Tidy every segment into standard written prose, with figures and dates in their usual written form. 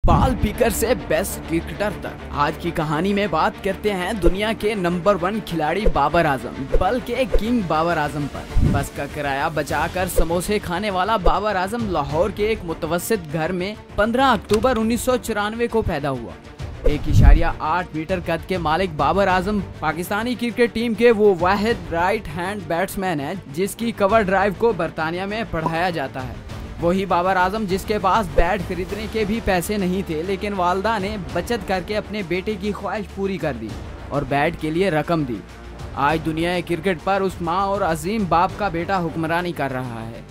Ball picker से best cricketer तक। आज की कहानी में बात करते हैं दुनिया के नंबर 1 खिलाड़ी बाबर आजम, बल के किंग बाबर आजम पर। बस का किराया बचाकर समोसे खाने वाला बाबर आजम लाहौर के एक मुतवस्सित घर में 15 अक्टूबर 1994 को पैदा हुआ। 1.8 मीटर कद के मालिक बाबर आजम पाकिस्तानी क्रिकेट टीम के वो वाहिद राइट हैंड बैट्समैन है जिसकी कवर ड्राइव को बरतानिया में पढ़ाया जाता है। वही बाबर आजम जिसके पास बैट खरीदने के भी पैसे नहीं थे, लेकिन वालदा ने बचत करके अपने बेटे की ख्वाहिश पूरी कर दी और बैट के लिए रकम दी। आज दुनिया क्रिकेट पर उस माँ और अजीम बाप का बेटा हुक्मरानी कर रहा है।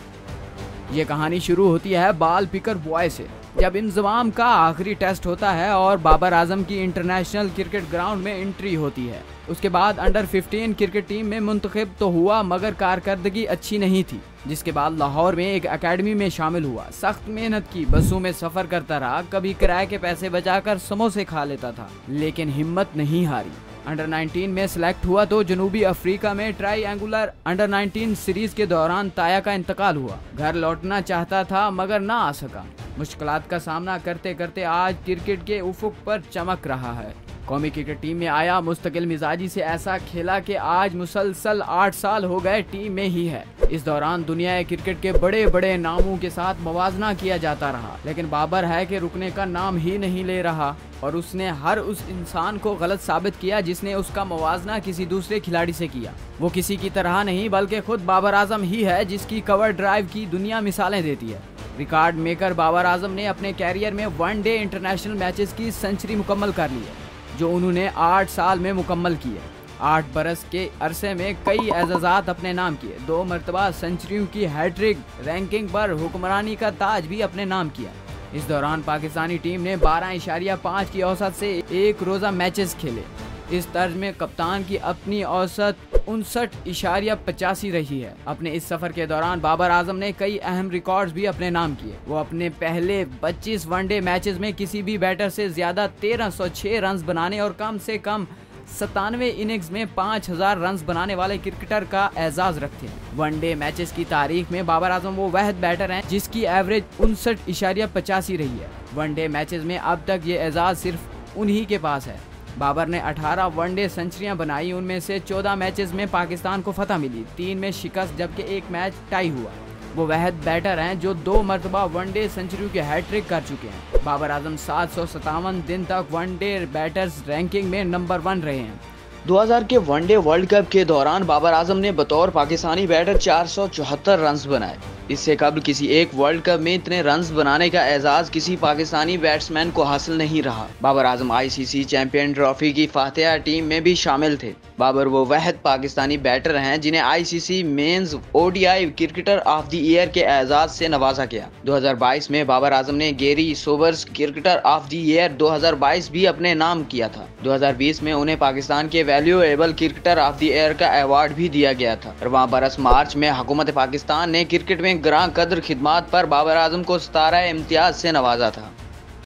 ये कहानी शुरू होती है बॉल पिकर बॉय से, जब इंजमाम का आखिरी टेस्ट होता है और बाबर आजम की इंटरनेशनल क्रिकेट ग्राउंड में एंट्री होती है। उसके बाद अंडर 15 क्रिकेट टीम में मुंतखब तो हुआ, मगर कारकर्दगी अच्छी नहीं थी, जिसके बाद लाहौर में एक एकेडमी में शामिल हुआ। सख्त मेहनत की, बसों में सफर करता रहा, कभी किराए के पैसे बचाकर समोसे खा लेता था, लेकिन हिम्मत नहीं हारी। अंडर 19 में सिलेक्ट हुआ तो जनूबी अफ्रीका में ट्राईएंगुलर अंडर 19 सीरीज के दौरान ताया का इंतकाल हुआ। घर लौटना चाहता था मगर ना आ सका। मुश्किलात का सामना करते करते आज क्रिकेट के उफुक पर चमक रहा है। कौमी क्रिकेट टीम में आया, मुस्तकिल मिजाजी से ऐसा खेला कि आज मुसलसल 8 साल हो गए टीम में ही है। इस दौरान दुनिया क्रिकेट के बड़े बड़े नामों के साथ मुवाजना किया जाता रहा, लेकिन बाबर है कि रुकने का नाम ही नहीं ले रहा और उसने हर उस इंसान को गलत साबित किया जिसने उसका मुवाजना किसी दूसरे खिलाड़ी से किया। वो किसी की तरह नहीं बल्कि खुद बाबर आजम ही है जिसकी कवर ड्राइव की दुनिया मिसालें देती है। रिकॉर्ड मेकर बाबर आजम ने अपने कैरियर में वनडे इंटरनेशनल मैचेस की सेंचुरी मुकम्मल कर ली है, जो उन्होंने 8 साल में मुकम्मल की है। 8 बरस के अरसे में कई एजाज़ात अपने नाम किए, 2 मरतबा सेंचुरियों की हैट्रिक, रैंकिंग पर हुक्मरानी का ताज भी अपने नाम किया। इस दौरान पाकिस्तानी टीम ने 12.5 की औसत से एक रोज़ा मैचेस खेले। इस तर्ज में कप्तान की अपनी औसत 59.85 रही है। अपने इस सफर के दौरान बाबर आजम ने कई अहम रिकॉर्ड्स भी अपने नाम किए। वो अपने पहले 25 वनडे मैचेस में किसी भी बैटर से ज्यादा 1306 रन बनाने और कम से कम 97 इनिंग्स में 5000 रन बनाने वाले क्रिकेटर का एजाज रखते हैं। वनडे मैचेस की तारीख में बाबर आजम वो वाहिद बैटर हैं जिसकी एवरेज 59.85 रही है। वनडे मैचेस में अब तक ये एजाज सिर्फ उन्हीं के पास है। बाबर ने 18 वनडे सेंचुरियां बनाई, उनमें से 14 मैचेस में पाकिस्तान को फतह मिली, 3 में शिकस्त जबकि 1 मैच टाई हुआ। वो वाहिद बैटर हैं जो 2 मरतबा वनडे सेंचुरी की हैट्रिक कर चुके हैं। बाबर आजम 757 दिन तक वनडे बैटर्स रैंकिंग में नंबर 1 रहे हैं। 2000 के वनडे वर्ल्ड कप के दौरान बाबर आजम ने बतौर पाकिस्तानी बैटर 474 रन्स बनाए। इससे कबल किसी एक वर्ल्ड कप में इतने रन्स बनाने का एजाज किसी पाकिस्तानी बैट्समैन को हासिल नहीं रहा। Babar Azam ICC champion trophy की फातिहा टीम में भी शामिल थे। बाबर वो वाहिद पाकिस्तानी बैटर हैं जिन्हें ICC men's ODI cricketer of the year के एजाज से नवाजा गया। 2022 में बाबर आजम ने Garry Sobers cricketer of the year 2022 भी अपने नाम किया था। 2020 में उन्हें पाकिस्तान के valuable cricketer of the year का अवार्ड भी दिया गया था। रवां बरस मार्च में हुकूमत पाकिस्तान ने क्रिकेट में ग्रां कदर खिदमात पर बाबर आजम को 17 इम्तियाज से नवाजा था।